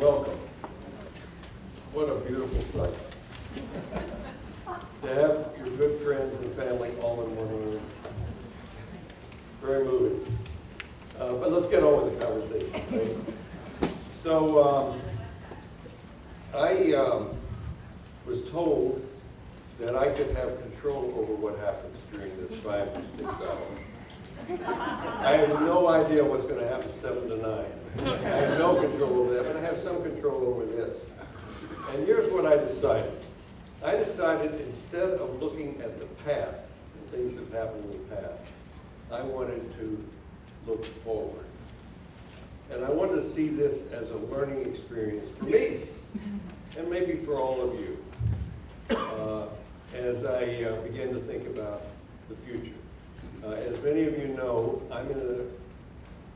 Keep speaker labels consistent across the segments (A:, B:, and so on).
A: Welcome. What a beautiful sight. To have your good friends and family all in one room. Very moving. But let's get on with the conversation. Right? So I was told that I could have control over what happens during this 5 to 6 hours. I have no idea what's going to happen 7 to 9. I have no control over that, but I have some control over this. And here's what I decided. I decided instead of looking at the past, and things that happened in the past, I wanted to look forward. And I wanted to see this as a learning experience for me, and maybe for all of you, as I begin to think about the future. As many of you know, I'm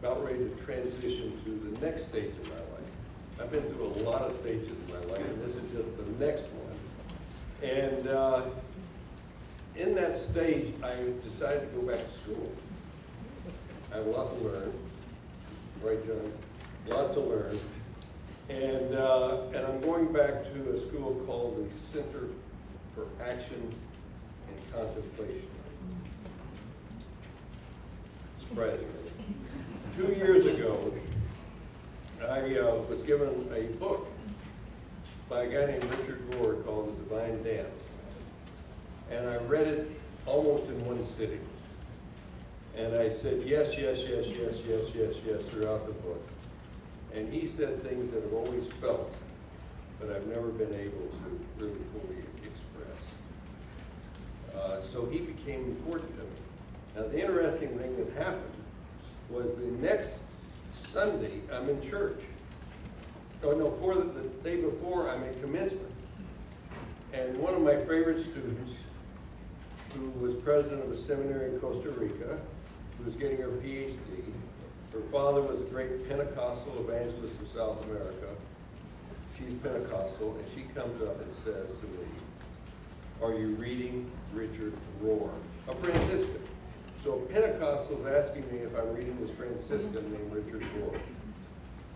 A: about ready to transition to the next stage of my life. I've been through a lot of stages in my life, and this is just the next one. And in that stage, I decided to go back to school. I have a lot to learn, right, John? A lot to learn. And I'm going back to a school called the Center for Action and Contemplation. Surprisingly. 2 years ago, I was given a book by a guy named Richard Rohr called The Divine Dance. And I read it almost in one sitting. And I said yes, yes, yes, yes, yes, yes, yes throughout the book. And he said things that I've always felt, but I've never been able to really fully express. So he became important to me. Now the interesting thing that happened was the next Sunday, I'm in church. Oh no, the day before, I'm in commencement. And one of my favorite students, who was president of a seminary in Costa Rica, who was getting her PhD, her father was a great Pentecostal evangelist of South America. She's Pentecostal, and she comes up and says to me, "Are you reading Richard Rohr?" A Franciscan. So Pentecostal's asking me if I'm reading this Franciscan named Richard Rohr.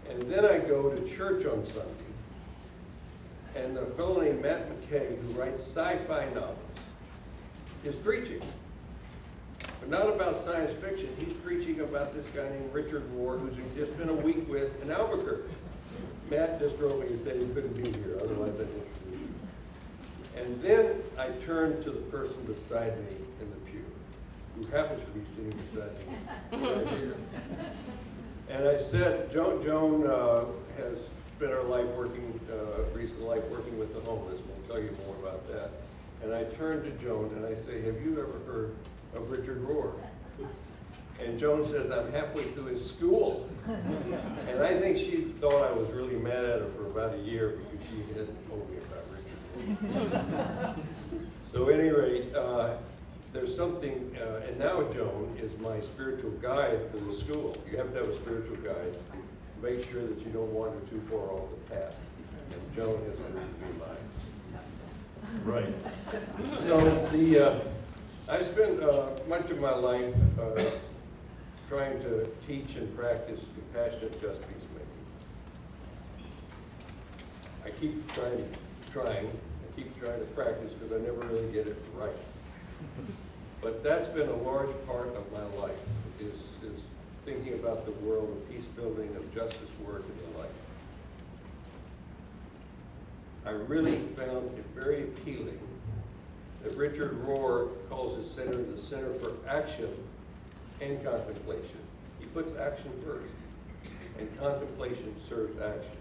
A: And then I go to church on Sunday, and a fellow named Matt McKay, who writes sci-fi novels, is preaching. But not about science fiction. He's preaching about this guy named Richard Rohr, who's just been a week with in Albuquerque. Matt just wrote me and said he couldn't be here, otherwise I'd introduce you. And then I turned to the person beside me in the pew, who happens to be sitting beside me right here. And I said, Joan has spent her life working, recent life working with the homeless. We'll tell you more about that. And I turned to Joan and I say, "Have you ever heard of Richard Rohr?" And Joan says, "I'm halfway through his school." And I think she thought I was really mad at her for about a year because she hadn't told me about Richard Rohr. So at any rate, there's something, and now Joan is my spiritual guide for the school. You have to have a spiritual guide to make sure that you don't wander too far off the path. And Joan has agreed to be mine. Right. So I spent much of my life trying to teach and practice compassionate just peacemaking. I keep trying to practice because I never really get it right. But that's been a large part of my life, is thinking about the world of peace building, of justice work, and the like. I really found it very appealing that Richard Rohr calls his center the Center for Action and Contemplation. He puts action first, and contemplation serves action.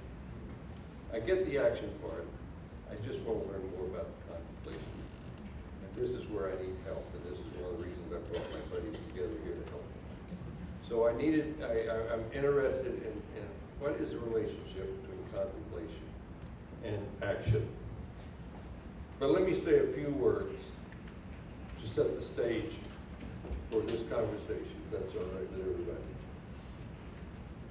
A: I get the action part. I just want to learn more about the contemplation. And this is where I need help, and this is one of the reasons I brought my buddies together here to help me. So I'm interested in what is the relationship between contemplation and action. But let me say a few words to set the stage for this conversation, if that's all right with everybody.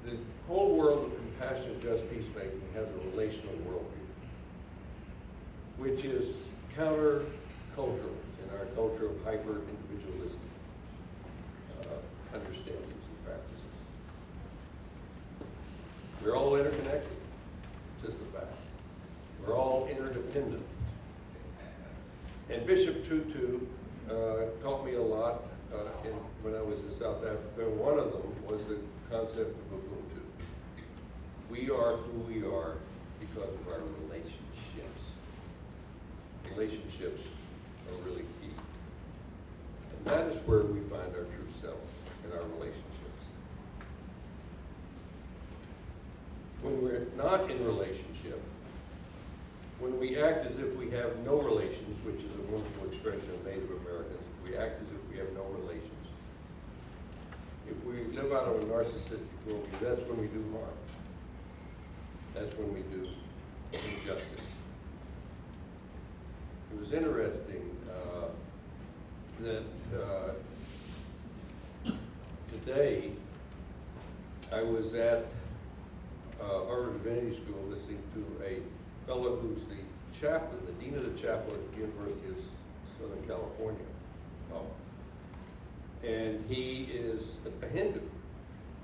A: The whole world of compassionate just peacemaking has a relational worldview, which is counter-cultural in our culture of hyper-individualistic understandings and practices. We're all interconnected. independent. And Bishop Tutu taught me a lot when I was in South Africa. One of them was the concept of Ubuntu. We are who we are because of our relationships. Relationships are really key. And that is where we find our true self, in our relationships. When we're not in relationship, when we act as if we have no relations, which is a wonderful expression of Native Americans, we act as if we have no relations. If we live out of a narcissistic worldview, that's when we do harm. That's when we do injustice. It was interesting that today I was at Harvard Divinity School listening to a fellow who's the chaplain, the dean of the chapel at the University of Southern California. And he is a Hindu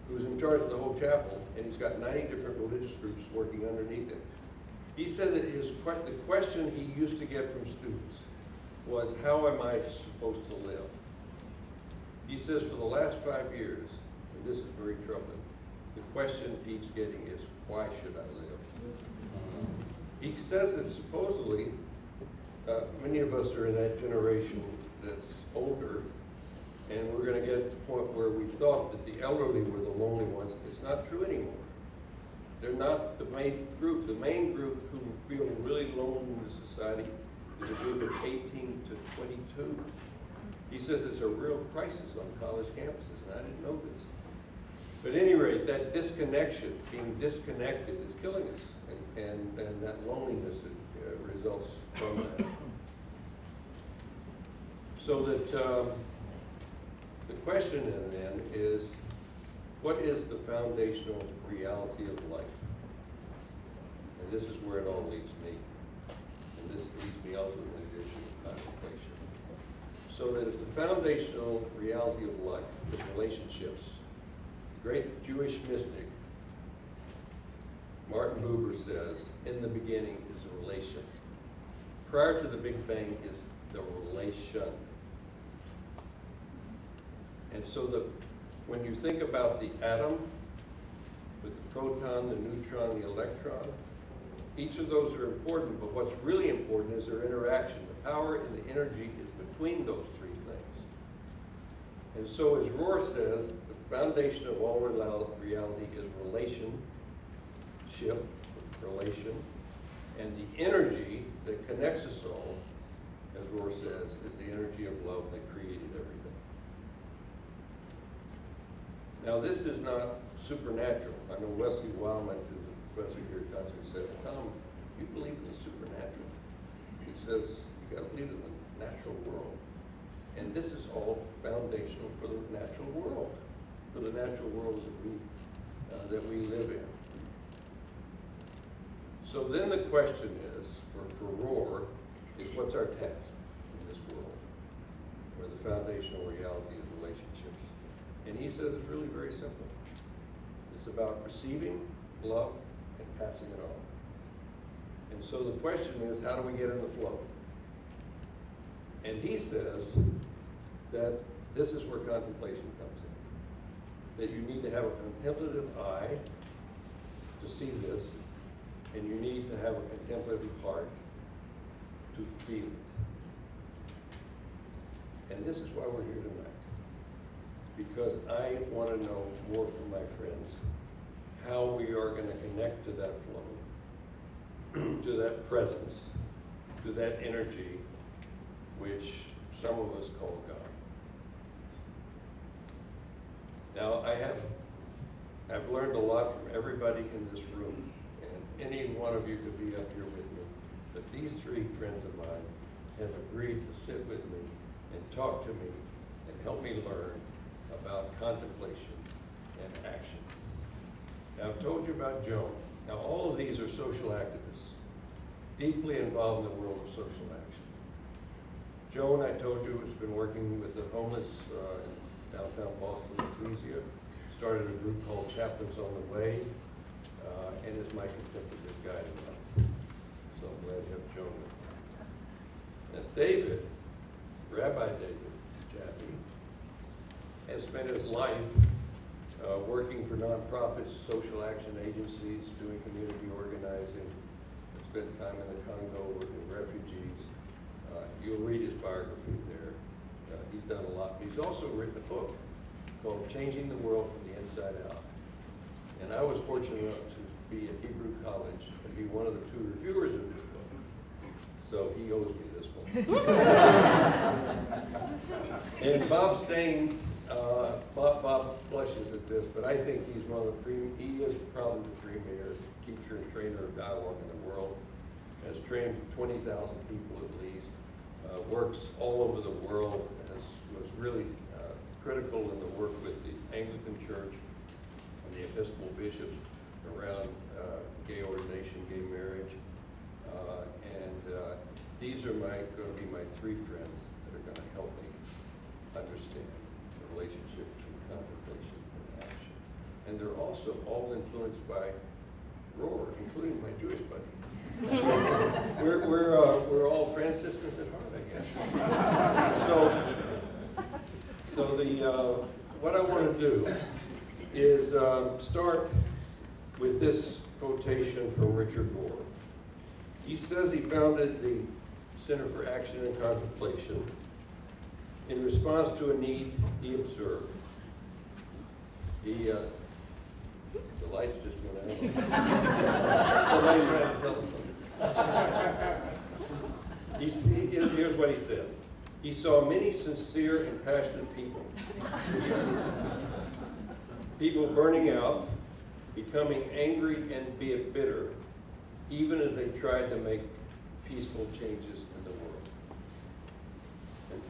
A: who's in charge of the whole chapel, and he's got 90 different religious groups working underneath him. He said that the question he used to get from students was, how am I supposed to live? He says for the last 5 years, and this is very troubling, the question he's getting is, why should I live? He says that supposedly, many of us are in that generation that's older, and we're going to get to the point where we thought that the elderly were the lonely ones. It's not true anymore. They're not the main group. The main group who feel really lonely in the society is a group of 18 to 22. He says it's a real crisis on college campuses, and I didn't know this. But at any rate, that disconnection, being disconnected, is killing us, and that loneliness results from that. So that the question then is, what is the foundational reality of life? And this is where it all leads me. And this leads me ultimately to the issue of contemplation. So that if the foundational reality of life is relationships, the great Jewish mystic Martin Buber says, in the beginning is a relation. Prior to the Big Bang is the relation. And so when you think about the atom, with the proton, the neutron, the electron, each of those are important, but what's really important is their interaction. The power and the energy is between those three things. And so as Rohr says, the foundation of all reality is relationship, relation, and the energy that connects us all, as Rohr says, is the energy of love that created everything. Now this is not supernatural. I know Wesley Wildman, who's a professor here at Contemplation, said, Tom, you believe in the supernatural? He says, you got to believe in the natural world. And this is all foundational for the natural world, that we live in. So then the question is, for Rohr, is what's our task in this world, where the foundational reality is relationships? And he says it's really very simple. It's about receiving love and passing it on. And so the question is, how do we get in the flow? And he says that this is where contemplation comes in. That you need to have a contemplative eye to see this, and you need to have a contemplative heart to feel it. And this is why we're here tonight. Because I want to know more from my friends how we are going to connect to that flow, to that presence, to that energy, which some of us call God. Now, I've learned a lot from everybody in this room, and any one of you could be up here with me, but these three friends of mine have agreed to sit with me and talk to me and help me learn about contemplation and action. Now, I've told you about Joan. Now, all of these are social activists, deeply involved in the world of social action. Joan, I told you, has been working with the homeless in downtown Boston, Ecclesia, started a group called Chaplains on the Way, and is my contemplative guide in life. So glad to have Joan. And David, Rabbi David Jaffe, has spent his life working for nonprofits, social action agencies, doing community organizing, spent time in the Congo working with refugees. You'll read his biography there. He's done a lot. He's also written a book called Changing the World from the Inside Out. And I was fortunate enough to be at Hebrew College and be one of the 2 reviewers of this book. So he owes me this one. And Bob Staines, Bob blushes at this, but I think he's one of the he is probably the premier teacher and trainer of dialogue in the world. Has trained 20,000 people at least, works all over the world, was really critical in the work with the Anglican Church and the Episcopal bishops around gay ordination, gay marriage. These are going to be my 3 friends that are going to help me understand the relationship between contemplation and action. And they're also all influenced by Rohr, including my Jewish buddy. We're all Franciscans at heart, I guess. So what I want to do is start with this quotation from Richard Rohr. He says he founded the Center for Action and Contemplation in response to a need he observed. The lights just went out. Somebody's trying to tell us something. Here's what he said. He saw many sincere and passionate people. People burning out, becoming angry and bitter, even as they tried to make peaceful changes in the world. And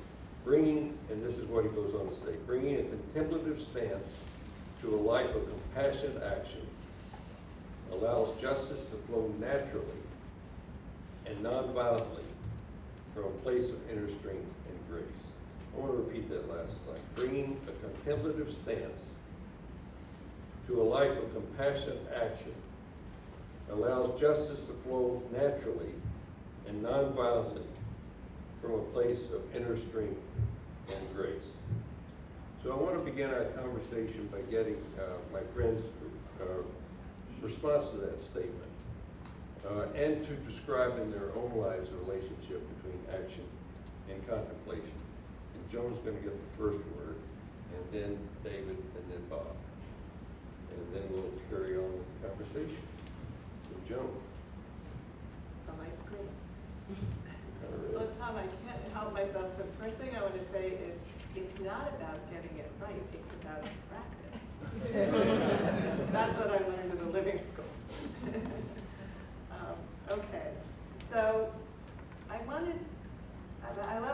A: bringing, and this is what he goes on to say, bringing a contemplative stance to a life of compassionate action allows justice to flow naturally and non-violently from a place of inner strength and grace. I want to repeat that last line. Bringing a contemplative stance to a life of compassionate action allows justice to flow naturally and non-violently from a place of inner strength and grace. So I want to begin our conversation by getting my friends' response to that statement and to describe in their own lives the relationship between action and contemplation. And Joan's going to get the first word, and then David, and then Bob. And then we'll carry on with the conversation. So Joan.
B: The light's green. Well, Tom, I can't help myself. The first thing I want to say is it's not about getting it right. It's about practice. That's what I learned in the living school. Okay, so I love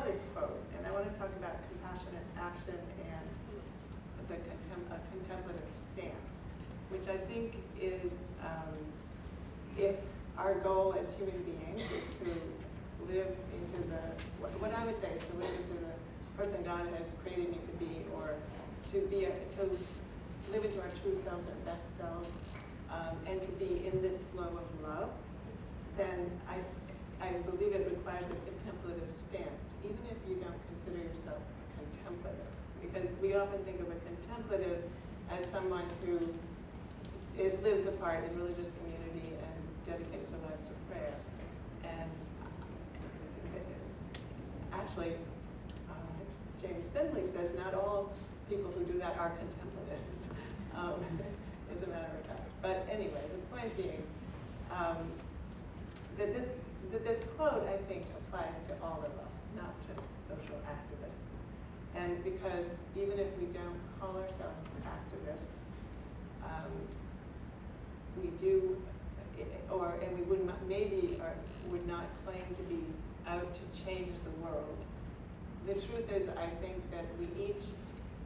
B: this quote, and I want to talk about compassionate action and a contemplative stance, which I think is, if our goal as human beings is to live into what I would say is to live into the person God has created me to be, or to live into our true selves, our best selves, and to be in this flow of love, then I believe it requires a contemplative stance, even if you don't consider yourself a contemplative. Because we often think of a contemplative as someone who lives apart in religious community and dedicates their lives to prayer. And actually, James Finley says not all people who do that are contemplatives, as a matter of fact. But anyway, the point being that this quote, I think, applies to all of us, not just social activists. And because even if we don't call ourselves activists, we do, and we would not, would not claim to be out to change the world. The truth is, I think that we each,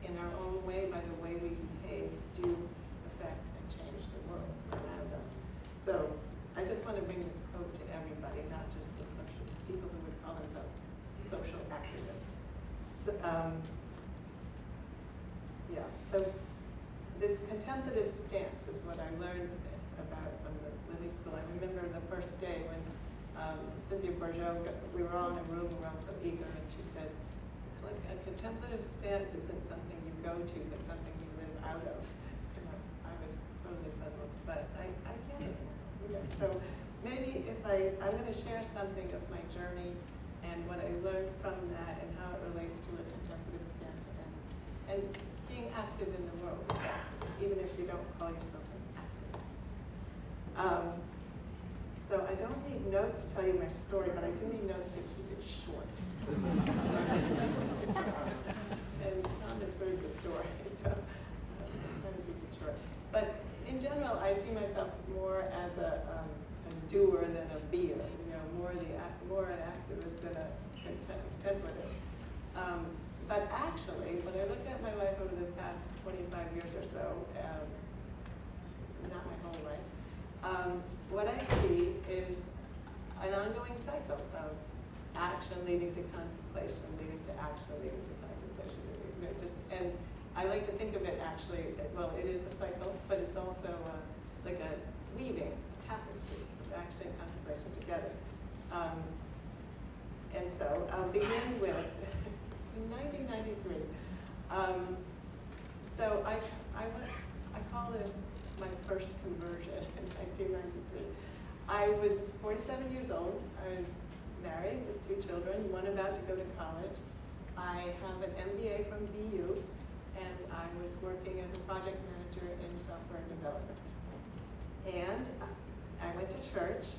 B: in our own way, by the way we behave, do affect and change the world around us. So I just want to bring this quote to everybody, not just to people who would call themselves social activists. So, so this contemplative stance is what I learned about from the living school. I remember the first day when Cynthia Bourgeot, we were all in a room, we were all so eager, and she said, a contemplative stance isn't something you go to, but something you live out of. And I was totally puzzled, but I get it. You know, so maybe if I'm going to share something of my journey and what I learned from that and how it relates to a contemplative stance and being active in the world, even if you don't call yourself an activist. So I don't need notes to tell you my story, but I do need notes to keep it short. And Tom is very good story, so I'm trying to keep it short. But in general, I see myself more as a doer than a beer. You know, more an activist than a contemplative. But actually, when I look at my life over the past 25 years or so, not my whole life, what I see is an ongoing cycle of action leading to contemplation, leading to action, leading to contemplation. And I like to think of it actually, well, it is a cycle, but it's also like a weaving, a tapestry of action and contemplation together. And so I'll begin with, in 1993, so I call this my first conversion in 1993. I was 47 years old. I was married with 2 children, one about to go to college. I have an MBA from BU, and I was working as a project manager in software development. And I went to church,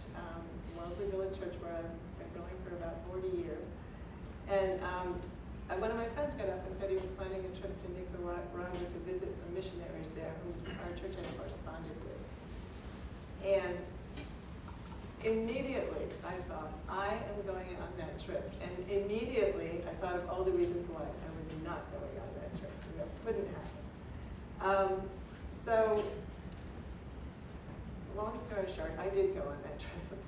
B: Wellesley Village Church, where I've been going for about 40 years. And one of my friends got up and said he was planning a trip to Nicaragua to visit some missionaries there who our church had corresponded with. And immediately I thought, I am going on that trip. And immediately I thought of all the reasons why I was not going on that trip. That couldn't happen. So, long story short, I did go on that trip.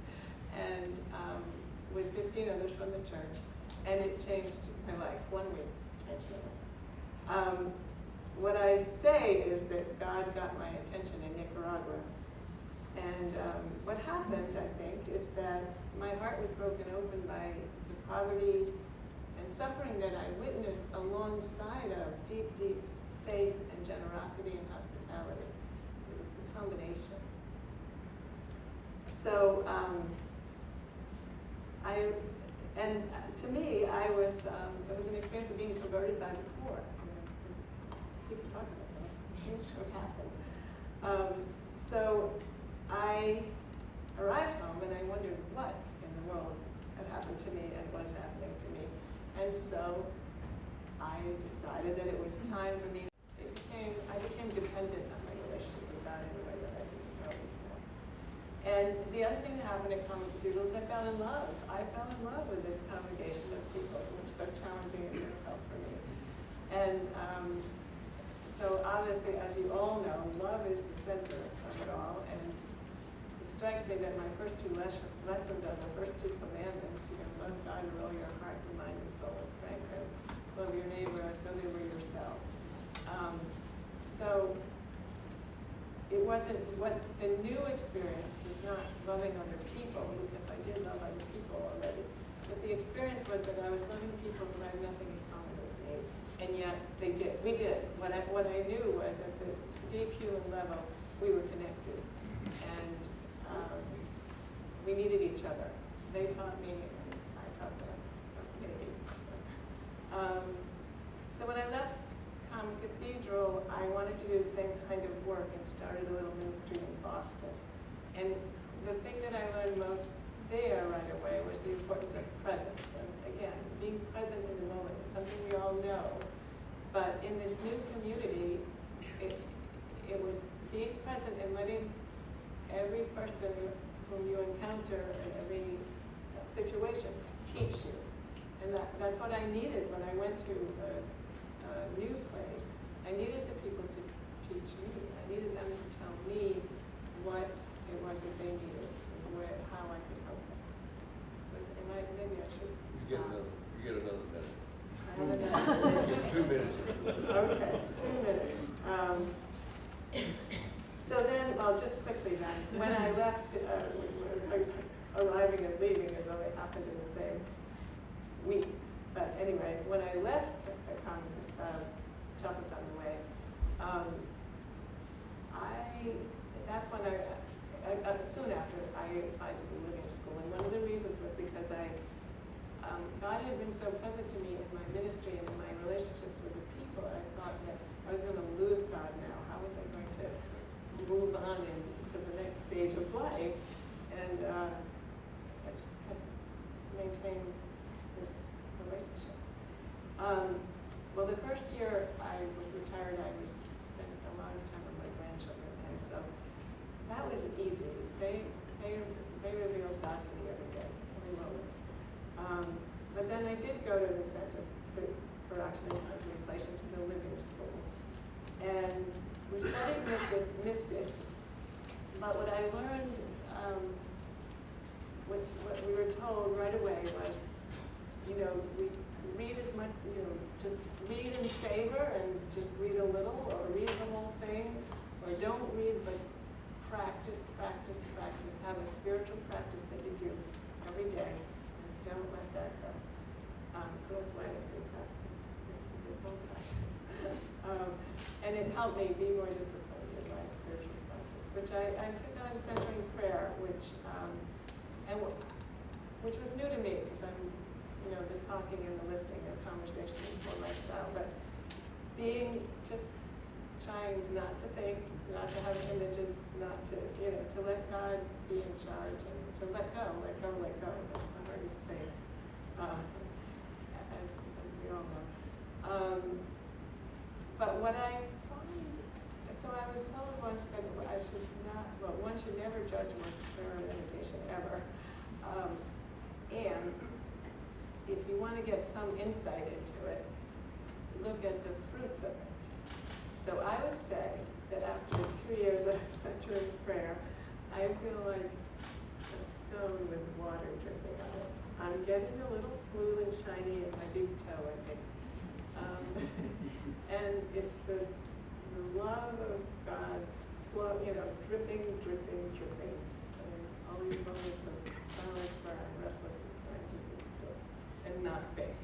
B: And with 15 others from the church. And it changed my life. 1 week changed my life. What I say is that God got my attention in Nicaragua. And what happened, I think, is that my heart was broken open by the poverty and suffering that I witnessed alongside of deep, deep faith and generosity and hospitality. It was the combination. So, and to me, it was an experience of being converted by the poor. People talk about that. It seems to have happened. So I arrived home and I wondered what in the world had happened to me and was happening to me. And so I decided that it was time for me. I became dependent on my relationship with God in a way that I didn't know before. And the other thing that happened at Contemplative is I fell in love. I fell in love with this congregation of people who were so challenging and difficult for me. And so obviously, as you all know, love is the center of it all. And it strikes me that my first 2 lessons are the first 2 commandments. You know, love God with all your heart, your mind, your soul, and strength, and love your neighbor as though they were yourself. So it wasn't, what the new experience was not loving other people, because I did love other people already. But the experience was that I was loving people who had nothing in common with me, and yet they did. We did. What I knew was at the deep human level, we were connected, and we needed each other. They taught me, and I taught them. Maybe. So when I left Cathedral, I wanted to do the same kind of work and started a little ministry in Boston. And the thing that I learned most there right away was the importance of presence. And again, being present in the moment is something we all know. But in this new community, it was being present and letting every person whom you encounter in every situation teach you. And that's what I needed when I went to a new place. I needed the people to teach me. I needed them to tell me what it was that they needed and how I could help them. So maybe I should stop.
A: You get another minute.
B: I have another minute.
A: It's 2 minutes.
B: Okay, 2 minutes. So then, well, just quickly then, when I left, arrived arriving and leaving as though they happened in the same week. But anyway, when I left Chapel's on the Way, that's when soon after I applied to the living school. And one of the reasons was because God had been so present to me in my ministry and in my relationships with the people. I thought that I was going to lose God now. How was I going to move on to the next stage of life? And I just kept maintaining this relationship. Well, the first year I was retired, I was spending a lot of time with my grandchildren, and so that was easy. They revealed God to me every day, every moment. But then I did go to the Center for Action and Contemplation, to the living school, and we studied mystics. But what I learned, what we were told right away was, we read as much, just read and savor, and just read a little, or read the whole thing, or don't read, but practice. Have a spiritual practice that you do every day, and don't let that go. So that's why I say practice. It's whole practice. And it helped me be more disciplined in my spiritual practice, which I took on centering prayer, which was new to me, because I'm, the talking and the listening and conversation is more my style, but just trying not to think, not to have images, not to, to let God be in charge, and to let go. That's the hardest thing, as we all know. But what I find, so I was told once that one should never judge one's prayer or meditation ever. And if you want to get some insight into it, look at the fruits of it. So I would say that after 2 years of centering prayer, I feel like a stone with water dripping on it. I'm getting a little smooth and shiny in my big toe, I think. And it's the love of God dripping. And all these moments of silence where I'm restless and trying to sit still and not think.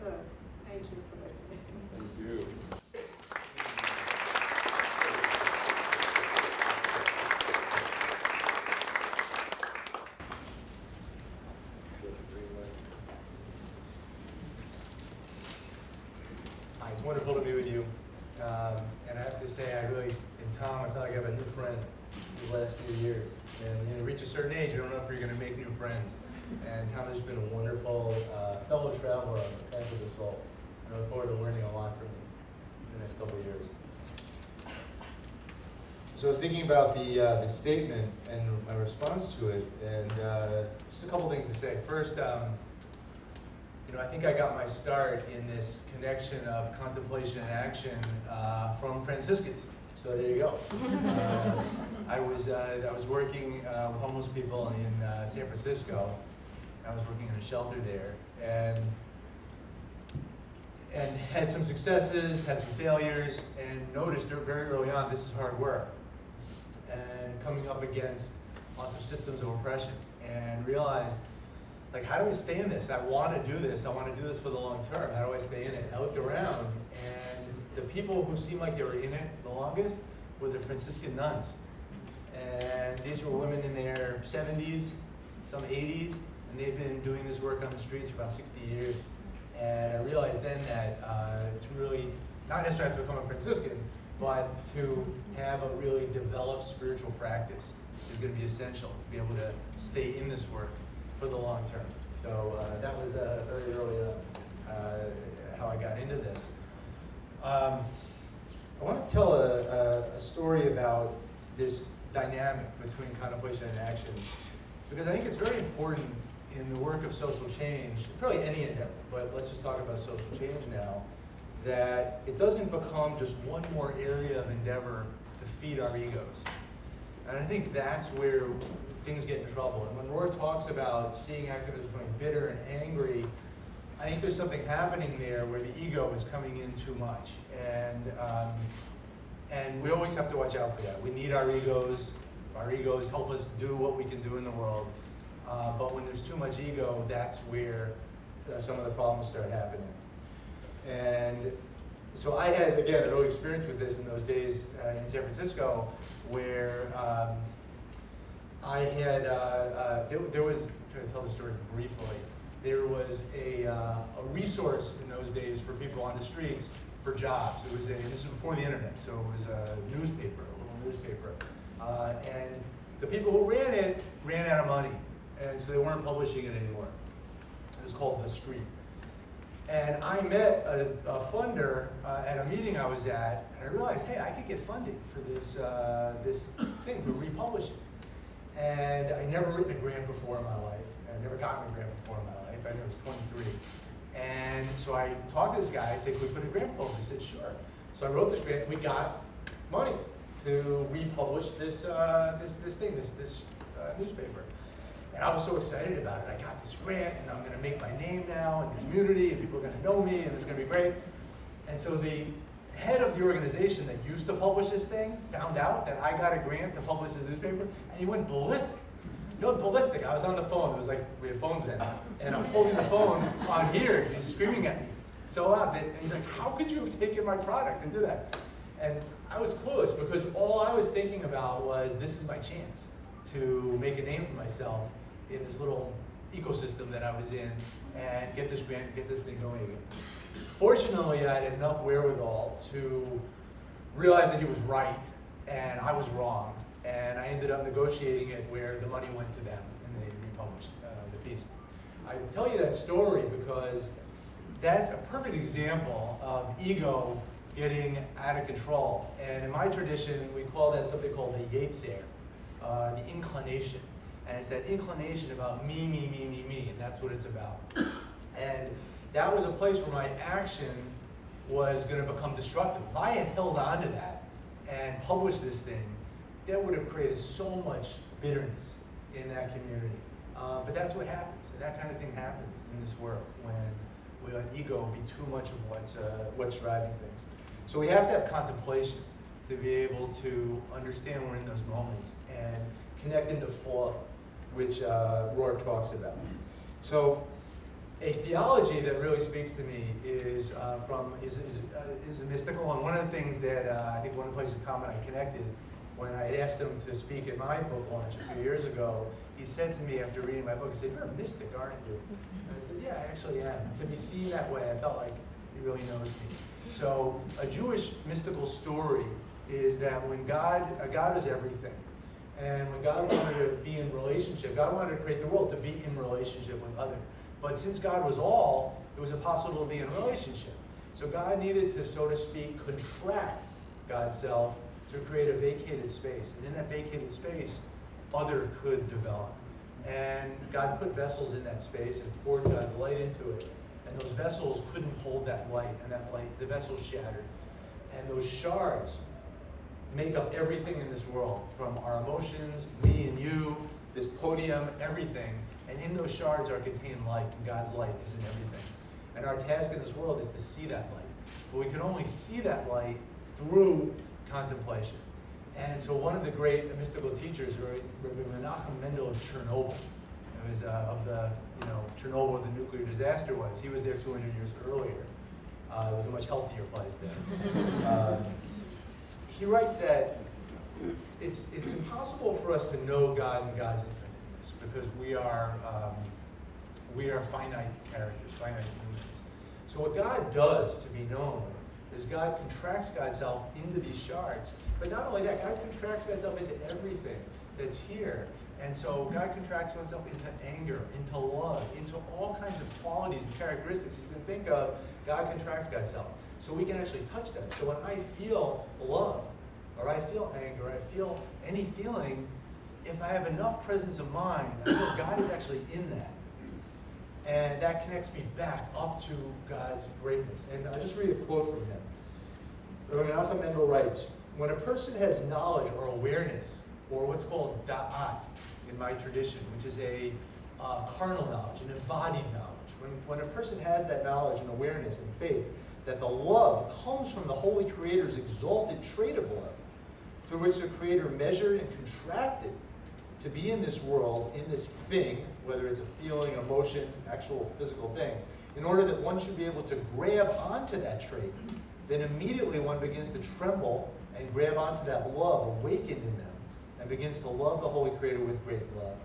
B: So, thank you for listening.
A: Thank you.
C: Hi, it's wonderful to be with you. And I have to say, in Tom, I feel like I have a new friend these last few years. And when you reach a certain age, you don't know if you're going to make new friends. And Tom has been a wonderful fellow traveler on the path of the soul. I look forward to learning a lot from you in the next couple of years. So I was thinking about the statement and my response to it, and just a couple things to say. First, I think I got my start in this connection of contemplation and action from Franciscans. So there you go. I was working with homeless people in San Francisco. I was working in a shelter there, and had some successes, had some failures, and noticed very early on this is hard work, and coming up against lots of systems of oppression, and realized, how do we stay in this? I want to do this. I want to do this for the long term. How do I stay in it? I looked around, and the people who seemed like they were in it the longest were the Franciscan nuns. And these were women in their 70s, some 80s, and they've been doing this work on the streets for about 60 years. And I realized then that it's really not necessarily to become a Franciscan, but to have a really developed spiritual practice is going to be essential to be able to stay in this work for the long term. So that was very early on how I got into this. I want to tell a story about this dynamic between contemplation and action, because I think it's very important in the work of social change, probably any endeavor, but let's just talk about social change now, that it doesn't become just one more area of endeavor to feed our egos. And I think that's where things get in trouble. And when Rohr talks about seeing activism becoming bitter and angry, I think there's something happening there where the ego is coming in too much. And we always have to watch out for that. We need our egos. Our egos help us do what we can do in the world. But when there's too much ego, that's where some of the problems start happening. And so I had, again, an old experience with this in those days in San Francisco, where I had, there was, I'm trying to tell the story briefly, there was a resource in those days for people on the streets for jobs. It was this is before the internet, so it was a newspaper, a little newspaper. And the people who ran it ran out of money, and so they weren't publishing it anymore. It was called The Street. And I met a funder at a meeting I was at, and I realized, hey, I could get funding for this, this thing, to republish it. And I'd never written a grant before in my life. I'd never gotten a grant before in my life. I was 23. And so I talked to this guy. I said, could we put a grant proposal? He said, sure. So I wrote this grant. We got money to republish this newspaper. And I was so excited about it. I got this grant, and I'm going to make my name now in the community, and people are going to know me, and it's going to be great. And so the head of the organization that used to publish this thing found out that I got a grant to publish this newspaper, and he went ballistic. He went ballistic. I was on the phone. It was like, we had phones then. And I'm holding the phone on here because he's screaming at me so loud. And he's like, how could you have taken my product and do that? And I was clueless, because all I was thinking about was, this is my chance to make a name for myself in this little ecosystem that I was in, and get this grant, get this thing going again. Fortunately, I had enough wherewithal to realize that he was right and I was wrong, and I ended up negotiating it where the money went to them and they republished the piece. I tell you that story because that's a perfect example of ego getting out of control. And in my tradition, we call that something called the Yetzer, the inclination. And it's that inclination about me, and that's what it's about. And that was a place where my action was going to become destructive. If I had held on to that and published this thing, that would have created so much bitterness in that community. But that's what happens, and that kind of thing happens in this world when we let ego be too much of what's driving things. So we have to have contemplation to be able to understand we're in those moments and connect into flow, which Rohr talks about. So a theology that really speaks to me is mystical, and one of the things that I think one of the places Tom and I connected when I had asked him to speak at my book launch a few years ago, he said to me after reading my book, he said, "You're a mystic, aren't you?" And I said, "Yeah, I actually am." To be seen that way, I felt like he really knows me. So a Jewish mystical story is that when God is everything, and when God wanted to be in relationship, God wanted to create the world to be in relationship with others. But since God was all, it was impossible to be in relationship. So God needed to, so to speak, contract God's self to create a vacated space. And in that vacated space, other could develop. And God put vessels in that space and poured God's light into it. And those vessels couldn't hold that light, and that light, the vessels shattered. And those shards make up everything in this world, from our emotions, me and you, this podium, everything. And in those shards are contained light, and God's light is in everything. And our task in this world is to see that light. But we can only see that light through contemplation. And so one of the great mystical teachers, Menachem Mendel of Chernobyl, it was of the, Chernobyl, the nuclear disaster was. He was there 200 years earlier. It was a much healthier place then. He writes that it's impossible for us to know God and God's infiniteness because we are finite characters, finite humans. So what God does to be known is God contracts God's self into these shards. But not only that, God contracts God's self into everything that's here. And so God contracts oneself into anger, into love, into all kinds of qualities and characteristics you can think of. God contracts God's self. So we can actually touch them. So when I feel love, or I feel anger, or I feel any feeling, if I have enough presence of mind, I know God is actually in that. And that connects me back up to God's greatness. And I'll just read a quote from him. Menachem Mendel writes, "When a person has knowledge or awareness, or what's called da'at in my tradition, which is a carnal knowledge, an embodied knowledge. When a person has that knowledge and awareness and faith that the love comes from the Holy Creator's exalted trait of love, through which the Creator measured and contracted to be in this world, in this thing, whether it's a feeling, emotion, actual physical thing, in order that one should be able to grab onto that trait, then immediately one begins to tremble and grab onto that love awakened in them and begins to love the Holy Creator with great love.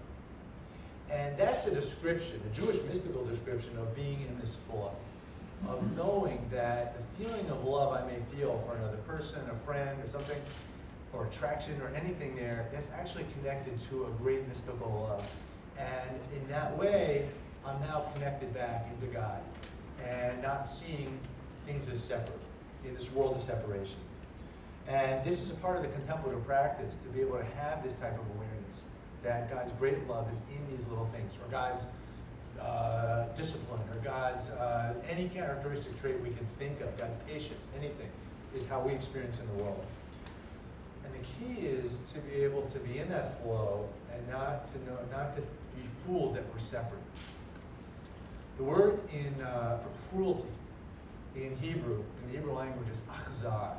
C: And that's a description, a Jewish mystical description of being in this flow, of knowing that the feeling of love I may feel for another person, a friend, or something, or attraction, or anything there, that's actually connected to a great mystical love. And in that way, I'm now connected back into God and not seeing things as separate in this world of separation. And this is a part of the contemplative practice, to be able to have this type of awareness that God's great love is in these little things, or God's discipline, or God's any characteristic trait we can think of, God's patience, anything, is how we experience in the world. And the key is to be able to be in that flow and not to be fooled that we're separate. The word for cruelty in the Hebrew language is achzar.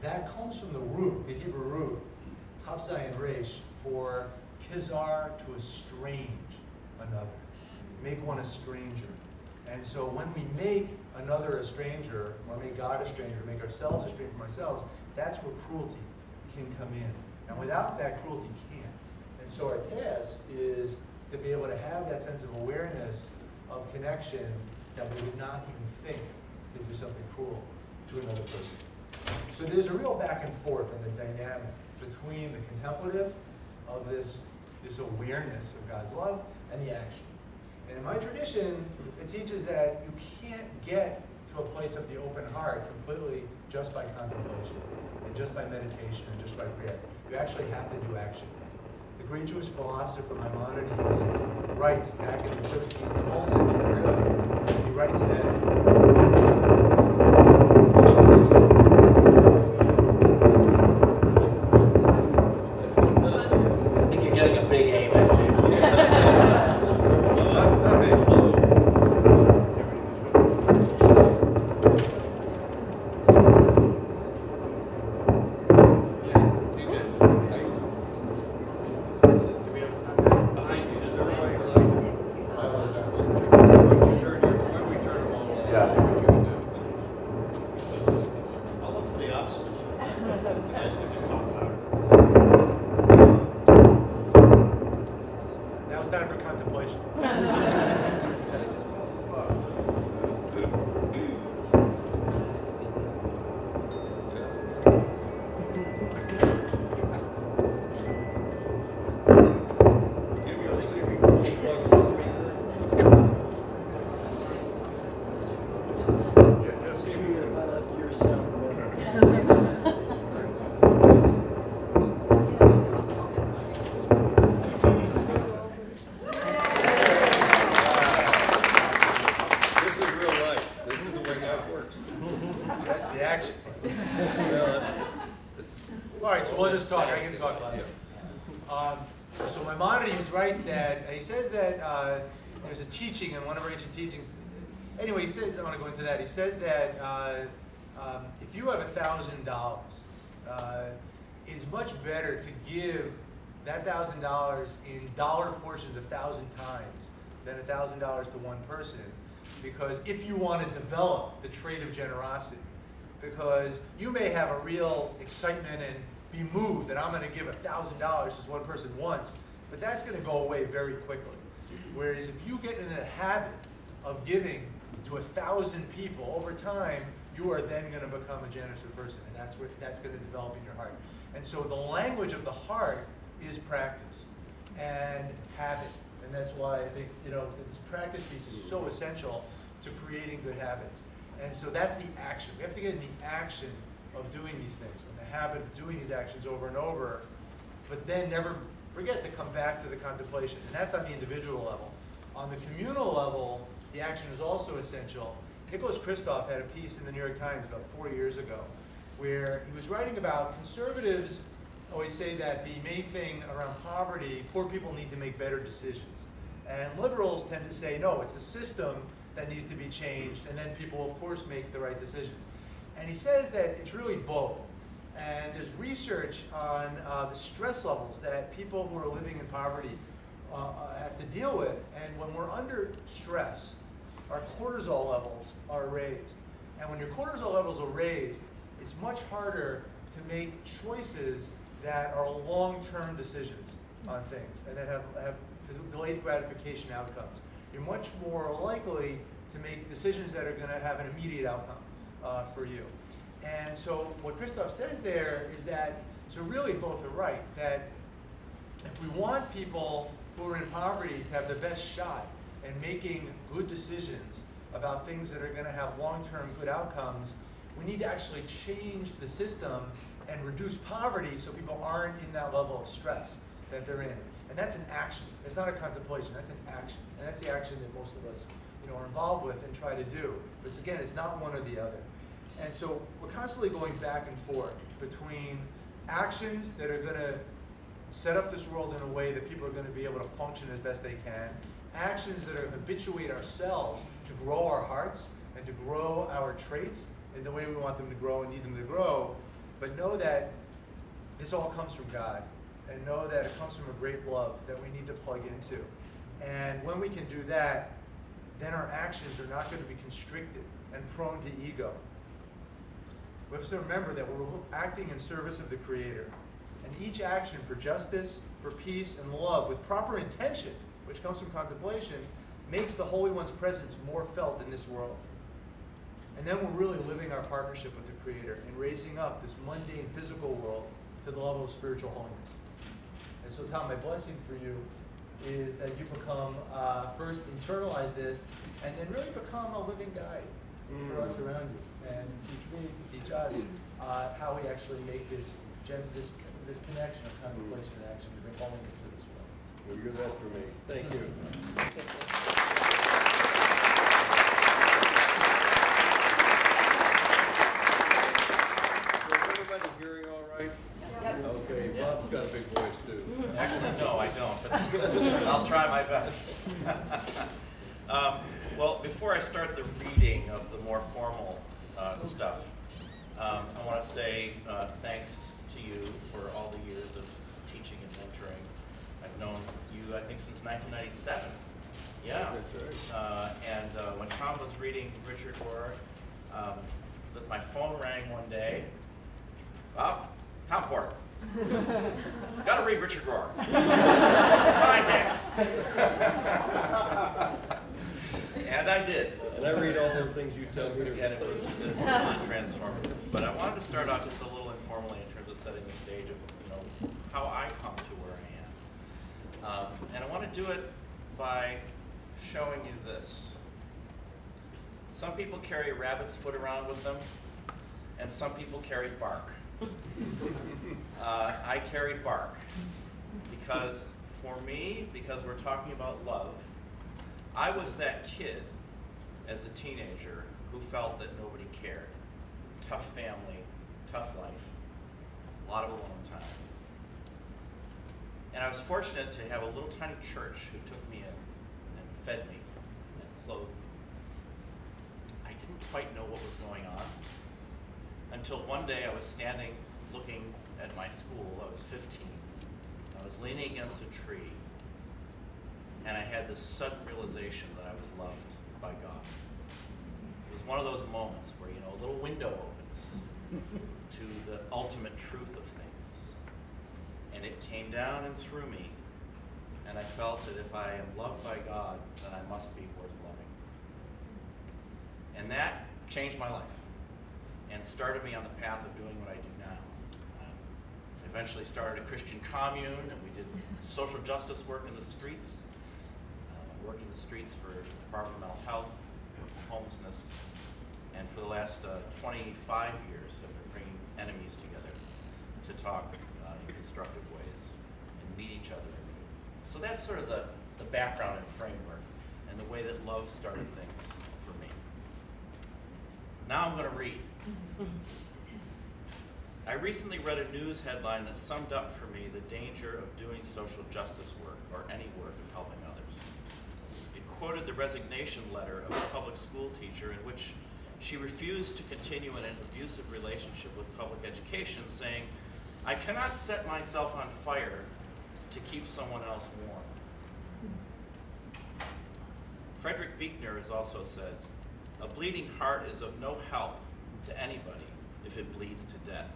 C: That comes from the root, the Hebrew root, tav zayin resh, for kizar, to estrange another, make one a stranger. And so when we make another a stranger, or make God a stranger, make ourselves a stranger from ourselves, that's where cruelty can come in. And without that, cruelty can't. And so our task is to be able to have that sense of awareness of connection, that we would not even think to do something cruel to another person. So there's a real back and forth in the dynamic between the contemplative of this awareness of God's love and the action. And in my tradition, it teaches that you can't get to a place of the open heart completely just by contemplation, and just by meditation, and just by prayer. You actually have to do action. The great Jewish philosopher Maimonides writes back in the 13th, 12th century, really, he writes that So Maimonides writes that, he says that there's a teaching in one of our ancient teachings. Anyway, he says, I want to go into that. He says that if you have $1,000, it's much better to give that $1,000 in dollar portions 1,000 times than $1,000 to one person. Because if you want to develop the trait of generosity, because you may have a real excitement and be moved that I'm going to give $1,000 as one person once, but that's going to go away very quickly. Whereas if you get in the habit of giving to 1,000 people over time, you are then going to become a generous person, and that's going to develop in your heart. And so the language of the heart is practice and habit, and that's why I think this practice piece is so essential to creating good habits. And so that's the action. We have to get in the action of doing these things, and the habit of doing these actions over and over, but then never forget to come back to the contemplation. And that's on the individual level. On the communal level, the action is also essential. Nicholas Kristof had a piece in the New York Times about 4 years ago where he was writing about conservatives always say that the main thing around poverty, poor people need to make better decisions. And liberals tend to say, no, it's the system that needs to be changed, and then people, of course, make the right decisions. And he says that it's really both. And there's research on the stress levels that people who are living in poverty have to deal with. And when we're under stress, our cortisol levels are raised. And when your cortisol levels are raised, it's much harder to make choices that are long-term decisions on things and that have delayed gratification outcomes. You're much more likely to make decisions that are going to have an immediate outcome for you. And so what Christoph says there is that, so really both are right, that if we want people who are in poverty to have the best shot in making good decisions about things that are going to have long-term good outcomes, we need to actually change the system and reduce poverty so people aren't in that level of stress that they're in. And that's an action. It's not a contemplation, that's an action. And that's the action that most of us are involved with and try to do. But again, it's not one or the other. And so we're constantly going back and forth between actions that are going to set up this world in a way that people are going to be able to function as best they can, actions that are going to habituate ourselves to grow our hearts and to grow our traits in the way we want them to grow and need them to grow, but know that this all comes from God, and know that it comes from a great love that we need to plug into. And when we can do that, then our actions are not going to be constricted and prone to ego. We have to remember that we're acting in service of the Creator. And each action for justice, for peace, and love with proper intention, which comes from contemplation, makes the Holy One's presence more felt in this world. And then we're really living our partnership with the Creator and raising up this mundane physical world to the level of spiritual holiness. And so, Tom, my blessing for you is that you become, first internalize this, and then really become a living guide for us around you. And teach me to teach us how we actually make this connection of contemplation and action to bring holiness to this world.
A: Well, you're that for me. Thank you. Is everybody hearing all right?
D: Yep.
A: Okay, Bob's got a big voice too.
E: Actually, no, I don't, but I'll try my best. Well, before I start the reading of the more formal stuff, I want to say thanks to you for all the years of teaching and mentoring. I've known you, I think, since 1997. Yeah.
A: That's right.
E: And when Tom was reading Richard Rohr, my phone rang one day. Bob, Tom Ford. Got to read Richard Rohr. Fine hands. And I did.
A: And I read all those things you tell me to
E: Again,
A: read.
E: it was really transformative. But I wanted to start off just a little informally in terms of setting the stage of how I come to where I am. And I want to do it by showing you this. Some people carry a rabbit's foot around with them, and some people carry bark. I carry bark because for me, because we're talking about love, I was that kid as a teenager who felt that nobody cared. Tough family, tough life, a lot of alone time. And I was fortunate to have a little tiny church who took me in and fed me and clothed me. I didn't quite know what was going on until one day I was standing looking at my school. I was 15. I was leaning against a tree, and I had this sudden realization that I was loved by God. It was one of those moments where, a little window opens to the ultimate truth of things. And it came down and through me, and I felt that if I am loved by God, then I must be worth loving. And that changed my life and started me on the path of doing what I do now. Eventually started a Christian commune, and we did social justice work in the streets. Worked in the streets for the Department of Mental Health, homelessness, and for the last 25 years have been bringing enemies together to talk in constructive ways and meet each other. So that's sort of the background and framework and the way that love started things for me. Now I'm going to read. I recently read a news headline that summed up for me the danger of doing social justice work or any work of helping others. It quoted the resignation letter of a public school teacher in which She refused to continue in an abusive relationship with public education, saying, "I cannot set myself on fire to keep someone else warm." Frederick Buechner has also said, "A bleeding heart is of no help to anybody if it bleeds to death."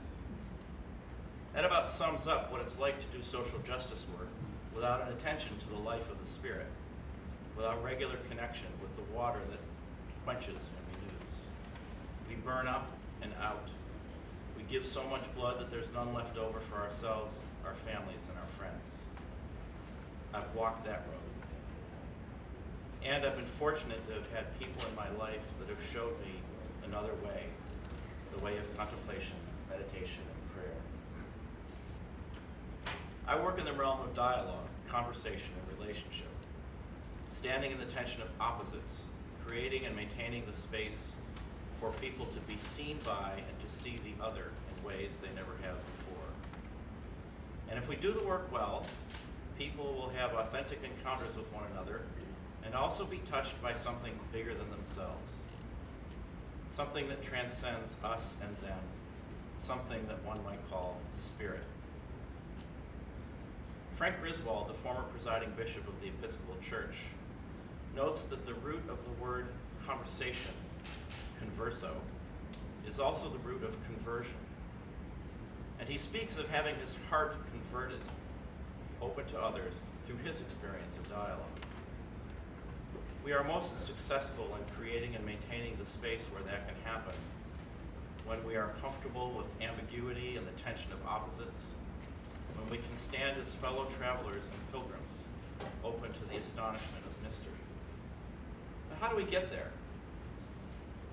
E: That about sums up what it's like to do social justice work without an attention to the life of the spirit, without regular connection with the water that quenches and renews. We burn up and out. We give so much blood that there's none left over for ourselves, our families, and our friends. I've walked that road. And I've been fortunate to have had people in my life that have showed me another way, the way of contemplation, meditation, and prayer. I work in the realm of dialogue, conversation, and relationship, standing in the tension of opposites, creating and maintaining the space for people to be seen by and to see the other in ways they never have before. And if we do the work well, people will have authentic encounters with one another and also be touched by something bigger than themselves, something that transcends us and them, something that one might call spirit. Frank Griswold, the former presiding bishop of the Episcopal Church, notes that the root of the word conversation, converso, is also the root of conversion. And he speaks of having his heart converted, open to others through his experience of dialogue. We are most successful in creating and maintaining the space where that can happen when we are comfortable with ambiguity and the tension of opposites, when we can stand as fellow travelers and pilgrims, open to the astonishment of mystery. Now, how do we get there?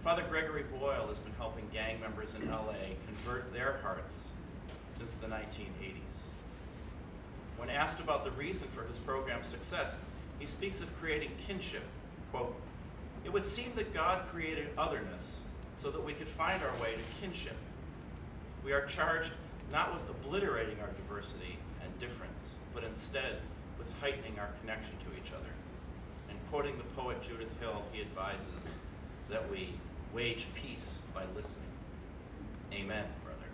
E: Father Gregory Boyle has been helping gang members in LA convert their hearts since the 1980s. When asked about the reason for his program's success, he speaks of creating kinship. Quote, "It would seem that God created otherness so that we could find our way to kinship. We are charged not with obliterating our diversity and difference, but instead with heightening our connection to each other." And quoting the poet Judith Hill, he advises that we wage peace by listening. Amen, brother.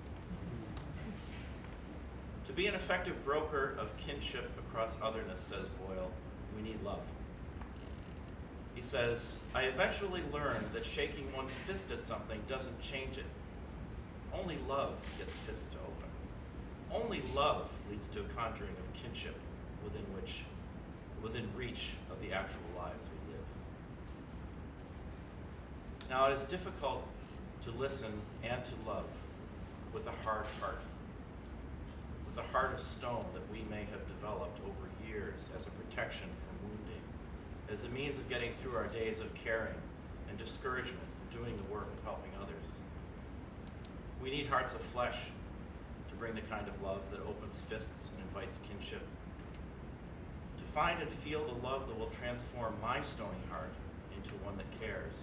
E: To be an effective broker of kinship across otherness, says Boyle, we need love. He says, "I eventually learned that shaking one's fist at something doesn't change it. Only love gets fists to open. Only love leads to a conjuring of kinship within reach of the actual lives we live." Now, it is difficult to listen and to love with a hard heart, with a heart of stone that we may have developed over years as a protection from wounding, as a means of getting through our days of caring and discouragement and doing the work of helping others. We need hearts of flesh to bring the kind of love that opens fists and invites kinship. To find and feel the love that will transform my stony heart into one that cares,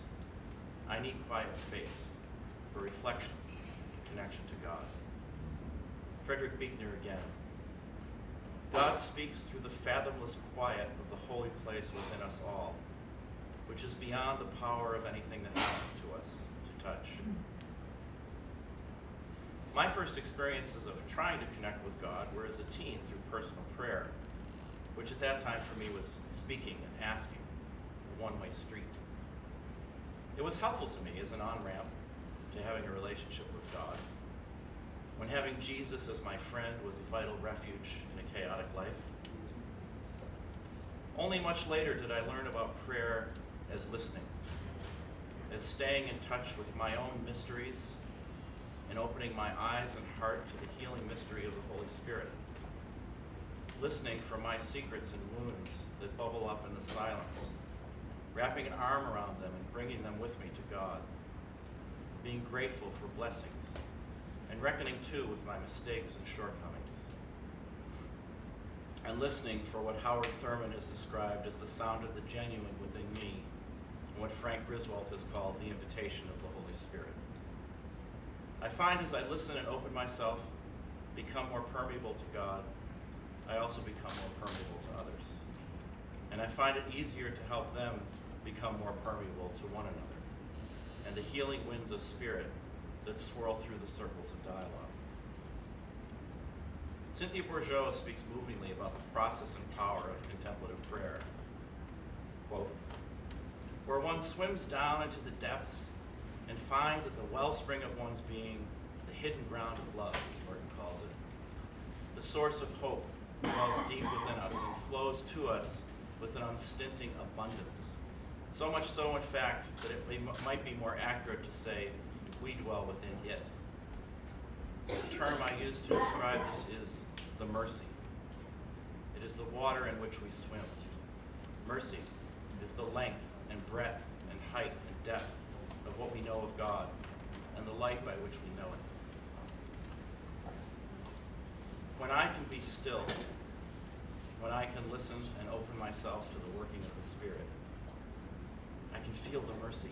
E: I need quiet space for reflection and connection to God. Frederick Buechner again. "God speaks through the fathomless quiet of the holy place within us all, which is beyond the power of anything that happens to us to touch." My first experiences of trying to connect with God were as a teen through personal prayer, which at that time for me was speaking and asking, a one-way street. It was helpful to me as an on-ramp to having a relationship with God, when having Jesus as my friend was a vital refuge in a chaotic life. Only much later did I learn about prayer as listening, as staying in touch with my own mysteries and opening my eyes and heart to the healing mystery of the Holy Spirit. Listening for my secrets and wounds that bubble up in the silence, wrapping an arm around them and bringing them with me to God, being grateful for blessings, and reckoning too with my mistakes and shortcomings, and listening for what Howard Thurman has described as the sound of the genuine within me, and what Frank Griswold has called the invitation of the Holy Spirit. I find as I listen and open myself, become more permeable to God, I also become more permeable to others. And I find it easier to help them become more permeable to one another. and the healing winds of spirit that swirl through the circles of dialogue. Cynthia Bourgeault speaks movingly about the process and power of contemplative prayer. Quote, where one swims down into the depths and finds at the wellspring of one's being the hidden ground of love, as Merton calls it. The source of hope dwells deep within us and flows to us with an unstinting abundance. So much so, in fact, that it might be more accurate to say we dwell within it. The term I use to describe this is the mercy. It is the water in which we swim. Mercy is the length and breadth and height and depth of what we know of God and the light by which we know it. When I can be still, when I can listen and open myself to the working of the Spirit, I can feel the mercy.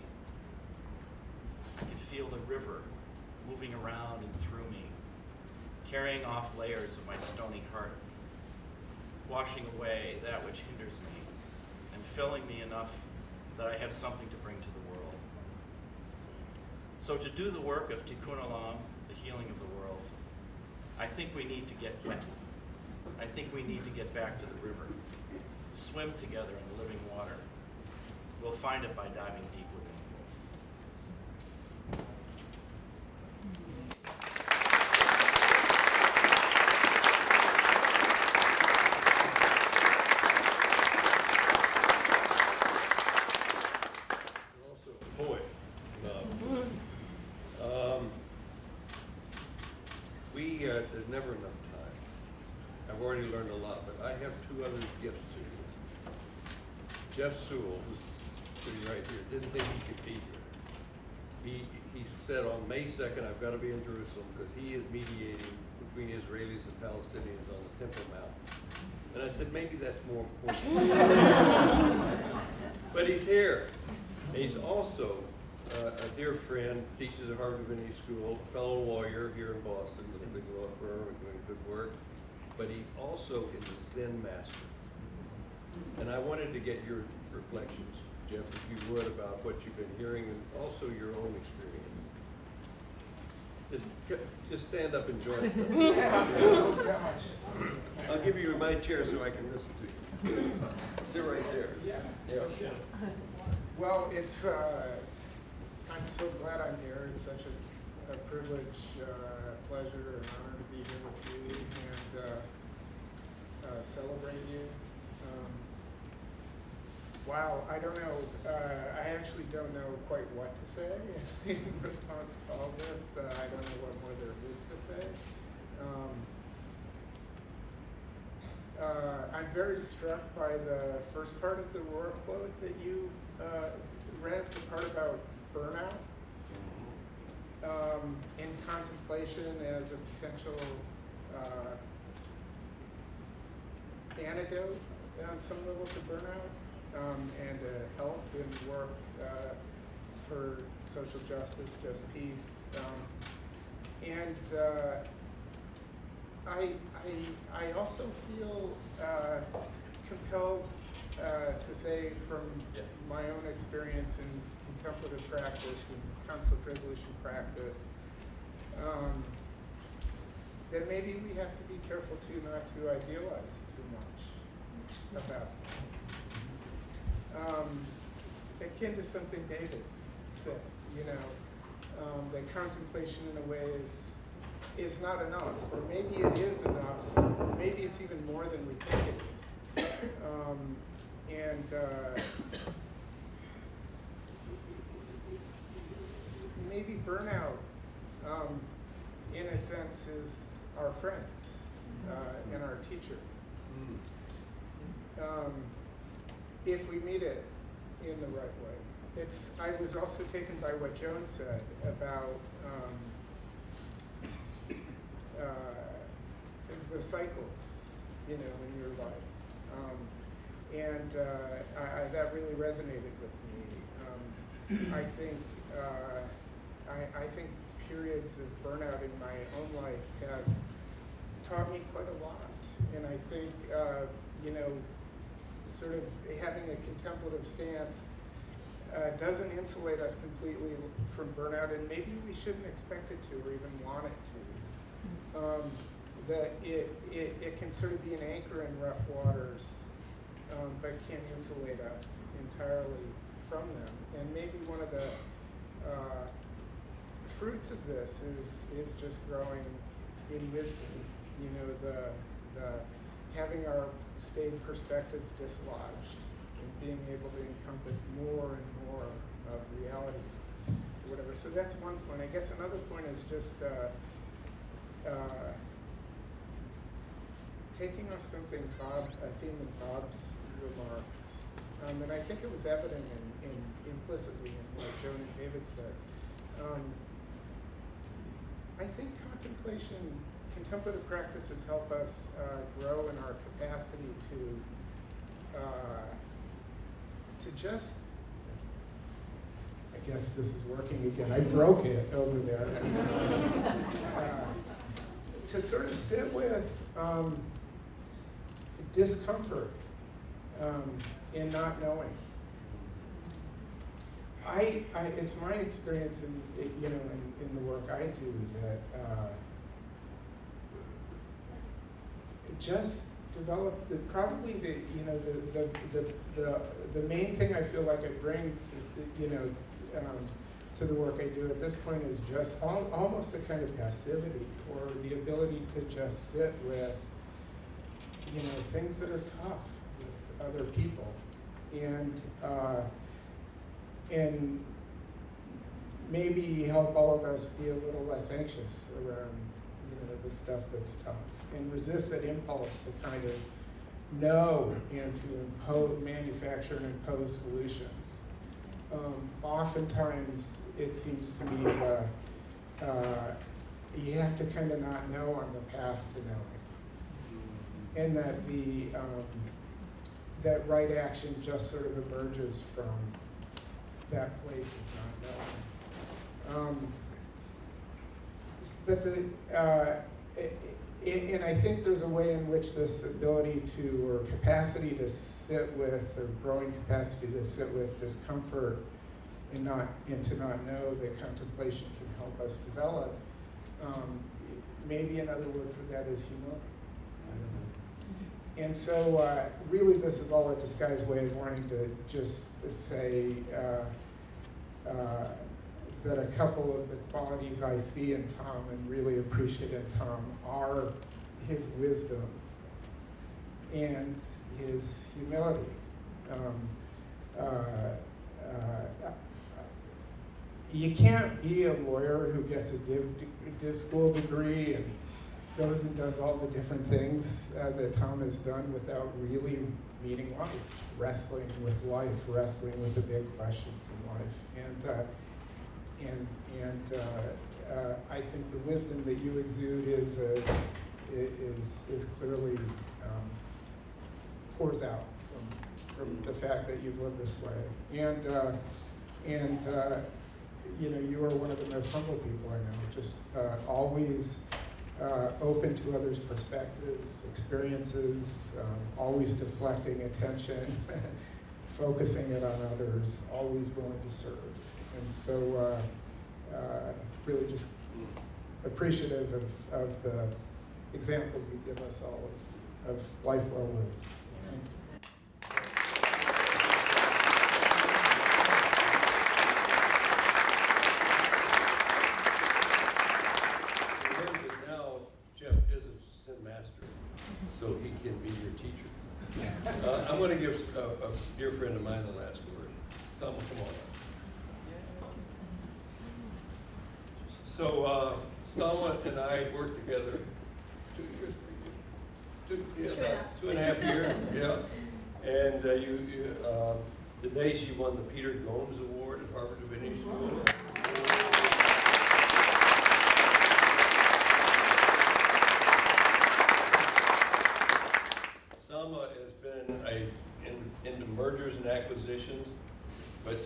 E: I can feel the river moving around and through me, carrying off layers of my stony heart, washing away that which hinders me, and filling me enough that I have something to bring to the world. So to do the work of Tikkun Olam, the healing of the world, I think we need to get back. I think we need to get back to the river, swim together in the living water. We'll find it by diving deep within.
A: There's never enough time. I've already learned a lot, but I have two other gifts to you. Jeff Sewell, who's sitting right here, didn't think he could be here. He said on May 2nd, I've got to be in Jerusalem because he is mediating between Israelis and Palestinians on the Temple Mount. And I said, maybe that's more important. But he's here. And he's also a dear friend, teaches at Harvard Divinity School, a fellow lawyer here in Boston with a big law firm and doing good work. But he also is a Zen master. And I wanted to get your reflections, Jeff, if you would, about what you've been hearing and also your own experience. Just stand up and join us. I'll give you my chair so I can listen to you. Sit right there.
D: Yes.
A: Yeah.
D: Well, it's, I'm so glad I'm here. It's such a privilege, pleasure, and honor to be here with you and celebrate you. Wow, I don't know, I actually don't know quite what to say in response to all this. I don't know what more there is to say. I'm very struck by the first part of the Roar quote that you read, the part about burnout in contemplation as a potential antidote on some level to burnout and to help in work for social justice, just peace. And I also feel compelled to say from my own experience in contemplative practice and conflict resolution practice, that maybe we have to be careful too not to idealize too much about it. It's akin to something David said, you know, that contemplation in a way is not enough, or maybe it is enough, maybe it's even more than we think it is. Maybe burnout, in a sense, is our friend and our teacher. If we meet it in the right way. I was also taken by what Joan said about the cycles, you know, in your life. That really resonated with me. I think periods of burnout in my own life have taught me quite a lot. And I think, you know, sort of having a contemplative stance doesn't insulate us completely from burnout, and maybe we shouldn't expect it to or even want it to. That it can sort of be an anchor in rough waters, but can insulate us entirely from them. And maybe one of the fruits of this is just growing in wisdom. You know, the having our staid perspectives dislodged and being able to encompass more and more of realities, or whatever. So that's one point. I guess another point is just taking off something a theme of Bob's remarks, and I think it was evident implicitly in what Joan and David said. I think contemplative practices help us grow in our capacity to just, I guess this is working again, I broke it over there. To sort of sit with discomfort in not knowing. It's my experience in the work I do that just develop probably the main thing I feel like I bring to the work I do at this point is just almost a kind of passivity, or the ability to just sit with things that are tough with other people, and maybe help all of us be a little less anxious around the stuff that's tough, and resist that impulse to kind of know and to manufacture and impose solutions. Oftentimes, it seems to me you have to kind of not know on the path to knowing, and that that right action just sort of emerges from that place of not knowing. And I think there's a way in which this ability to, or capacity to sit with, or growing capacity to sit with discomfort and to not know that contemplation can help us develop. Maybe another word for that is humility. I don't know. And so really this is all a disguised way of wanting to just say that a couple of the qualities I see in Tom and really appreciate in Tom are his wisdom and his humility. You can't be a lawyer who gets a div school degree and goes and does all the different things that Tom has done without really meeting life, wrestling with life, wrestling with the big questions in life. I think the wisdom that you exude is clearly pours out from the fact that you've lived this way. And you are one of the most humble people I know. Just always open to others' perspectives, experiences, always deflecting attention, focusing it on others, always willing to serve. And so really just appreciative of the example you give us all of life well lived.
A: Now Jeff is a Zen master, so he can be your teacher. I'm going to give a dear friend of mine the last word. Come on. So, Salma and I worked together 2 years, 3 years, 2.5 years, yeah. And today she won the Peter Gomes Award at Harvard Divinity School. Salma has been into mergers and acquisitions, but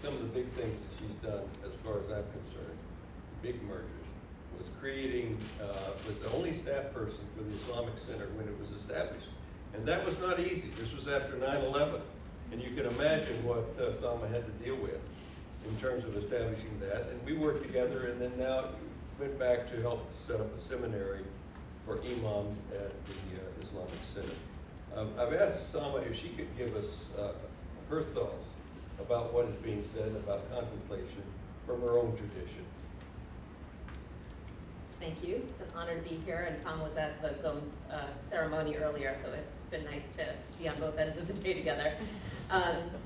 A: some of the big things that she's done, as far as I'm concerned, big mergers, was was the only staff person for the Islamic Center when it was established. And that was not easy. This was after 9/11. And you can imagine what Sama had to deal with in terms of establishing that. And we worked together, and then now went back to help set up a seminary for imams at the Islamic Center. I've asked Sama if she could give us her thoughts about what is being said about contemplation from her own tradition.
F: Thank you. It's an honor to be here, and Tom was at the Gomes ceremony earlier, so it's been nice to be on both ends of the day together.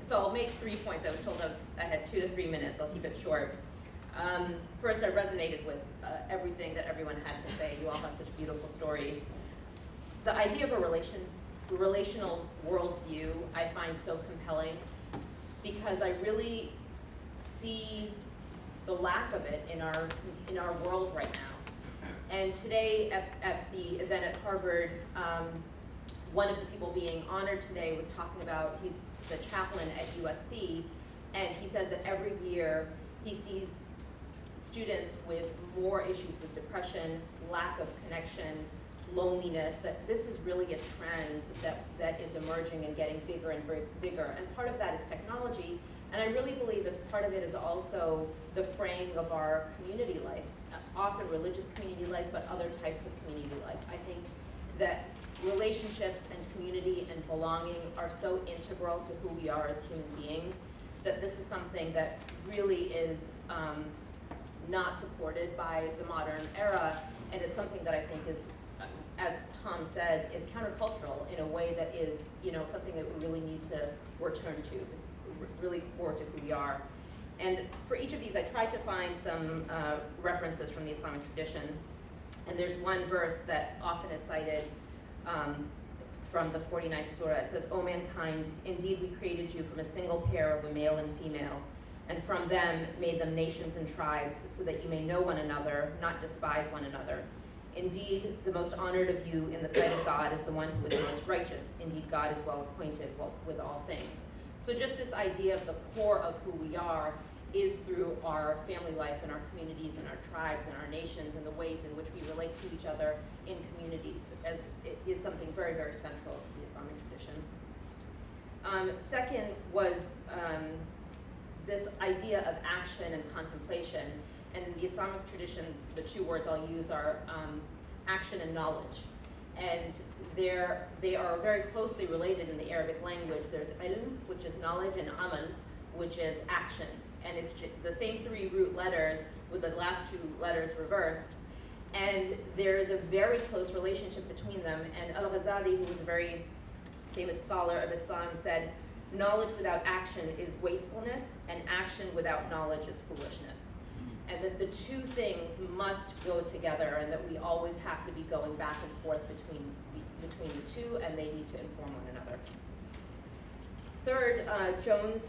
F: So I'll make 3 points. I was told I had 2 to 3 minutes. I'll keep it short. First, I resonated with everything that everyone had to say. You all have such beautiful stories. The idea of a relational worldview I find so compelling because I really see the lack of it in our world right now. And today at the event at Harvard, one of the people being honored today was talking about, he's the chaplain at USC, and he says that every year he sees students with more issues with depression, lack of connection, loneliness, that this is really a trend that is emerging and getting bigger and bigger. And part of that is technology, and I really believe that part of it is also the fraying of our community life, often religious community life, but other types of community life. I think that relationships and community and belonging are so integral to who we are as human beings that this is something that really is not supported by the modern era, and it's something that I think is, as Tom said, is countercultural in a way that is, something that we really need to return to. It's really core to who we are. And for each of these, I tried to find some references from the Islamic tradition. And there's one verse that often is cited from the 49th surah. It says, "O mankind, indeed we created you from a single pair of a male and female, and from them made them nations and tribes, so that you may know one another, not despise one another. Indeed, the most honored of you in the sight of God is the one who is most righteous. Indeed, God is well acquainted with all things." So just this idea of the core of who we are is through our family life and our communities and our tribes and our nations and the ways in which we relate to each other in communities, as it is something very, very central to the Islamic tradition. Second was this idea of action and contemplation. And in the Islamic tradition, the 2 words I'll use are action and knowledge. And they are very closely related in the Arabic language. There's ilm, which is knowledge, and amal, which is action. And it's the same 3 root letters with the last 2 letters reversed. And there is a very close relationship between them. And Al-Ghazali, who was a very famous scholar of Islam, said, "Knowledge without action is wastefulness, and action without knowledge is foolishness." And that the 2 things must go together, and that we always have to be going back and forth between the 2, and they need to inform one another. Third, Jones'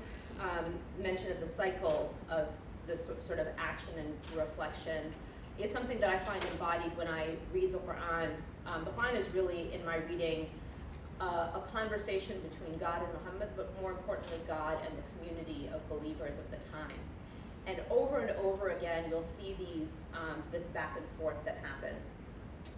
F: mention of the cycle of this sort of action and reflection is something that I find embodied when I read the Quran. The Quran is really, in my reading, a conversation between God and Muhammad, but more importantly, God and the community of believers of the time. And over again, you'll see this back and forth that happens,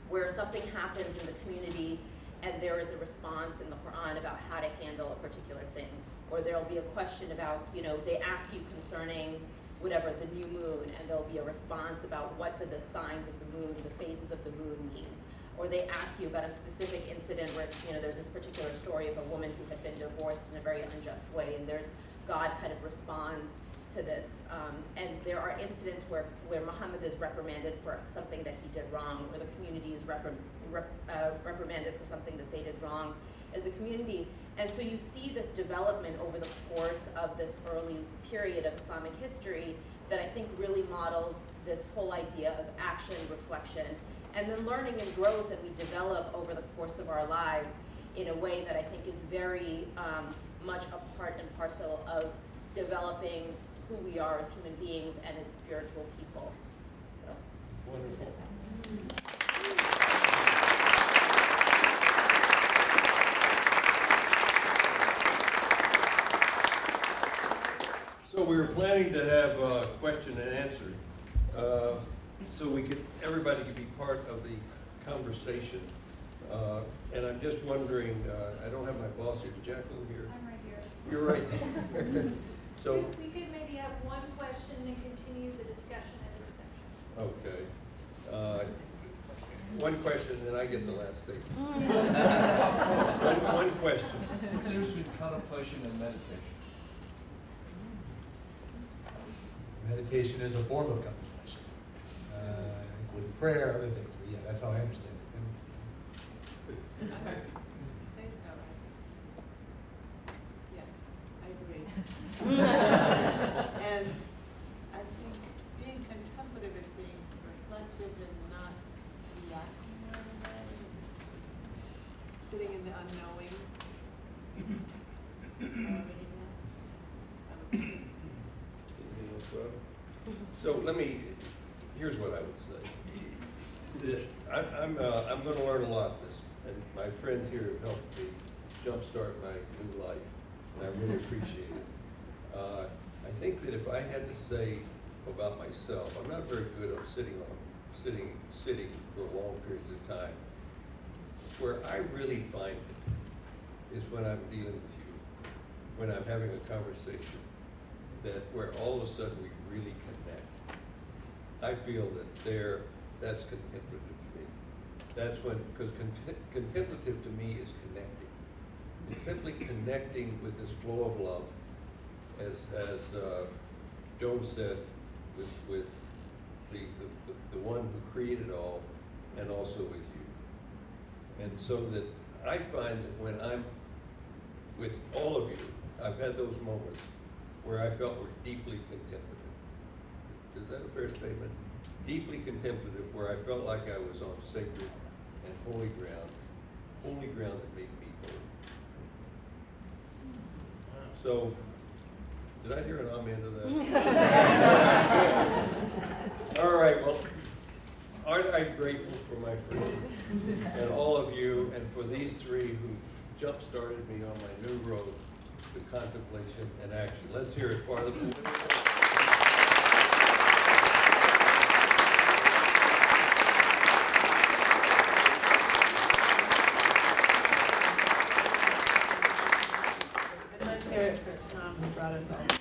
F: where something happens in the community and there is a response in the Quran about how to handle a particular thing. Or there'll be a question about, they ask you concerning whatever, the new moon, and there'll be a response about what do the signs of the moon, the phases of the moon mean. Or they ask you about a specific incident where, there's this particular story of a woman who had been divorced in a very unjust way, and God kind of responds to this. And there are incidents where Muhammad is reprimanded for something that he did wrong, or the community is reprimanded for something that they did wrong as a community. And so you see this development over the course of this early period of Islamic history that I think really models this whole idea of action, reflection, and then learning and growth, and we develop over the course of our lives in a way that I think is very much a part and parcel of developing who we are as human beings and as spiritual people. So.
A: Wonderful. So we were planning to have a question and answer, so everybody could be part of the conversation. And I'm just wondering, I don't have my boss here, is Jacqueline here?
G: I'm right here.
A: You're right there. So,
G: We could maybe have one question and continue the discussion at the reception.
A: okay. One question, and I get the last statement. One question.
H: What's the difference between contemplation and meditation?
C: Meditation is a form of contemplation, including prayer, other things, but yeah, that's how I understand it.
B: Say so. Yes, I agree. And I think being contemplative is being reflective and not reacting right away. Sitting in the unknowing.
A: Anything else, Rob? So here's what I would say. I'm going to learn a lot this, and my friends here have helped me jumpstart my new life, and I really appreciate it. I think that if I had to say about myself, I'm not very good at sitting for long periods of time. Where I really find it is when I'm dealing with you, when I'm having a conversation, where all of a sudden we really connect. I feel that that's contemplative to me. That's when, because contemplative to me is connecting. It's simply connecting with this flow of love, as Joan said, with the one who created all, and also with you. And so that I find that when I'm with all of you, I've had those moments where I felt we're deeply contemplative. Is that a fair statement? Deeply contemplative, where I felt like I was on sacred and holy ground that made me holy. So, did I hear an amen to that? All right, well, aren't I grateful for my friends and all of you, and for these three who jump-started me on my new road to contemplation and action. Let's hear it for them.
B: Let's hear it for Tom, who brought us all.